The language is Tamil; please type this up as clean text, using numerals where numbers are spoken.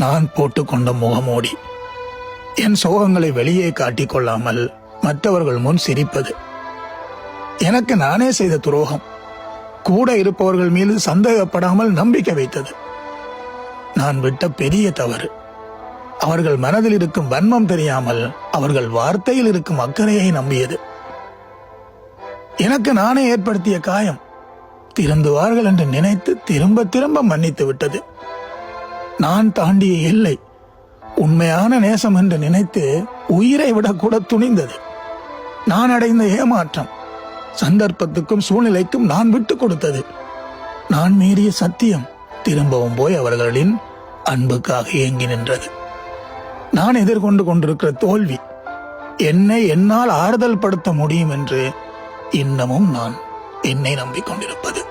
நான் போட்டுக்கொண்ட முகமூடி. என் சோகங்களை வெளியே காட்டிக்கொள்ளாமல் மற்றவர்கள் முன் சிரிப்பது. எனக்கு நானே செய்த துரோகம். கூட இருப்பவர்கள் மீது சந்தேகப்படாமல் நம்பிக்கை வைத்தது. நான் விட்ட பெரிய தவறு. அவர்கள் மனதில் இருக்கும் வன்மம் தெரியாமல் அவர்கள் வார்த்தையில் இருக்கும் அக்கறையை நம்பியது. எனக்கு நானே ஏற்படுத்திய காயம் திருந்துவார்கள் என்று நினைத்து திரும்ப திரும்ப மன்னித்து விட்டது. நான் தாண்டிய எல்லை உண்மையான நேசம் என்று நினைத்து உயிரை விட கூட துணிந்தது. நான் அடைந்த ஏமாற்றம் சந்தர்ப்பத்துக்கும் சூழ்நிலைக்கும் நான் விட்டு கொடுத்தது. நான் மீறிய சத்தியம் திரும்பவும் போய் அவர்களின் அன்புக்காக ஏங்கி நின்றது. நான் எதிர்கொண்டு கொண்டிருக்கிற தோல்வி என்னை என்னால் ஆறுதல் படுத்த முடியும் என்று இன்னமும் நான் என்னை நம்பிக்கொண்டிருப்பது.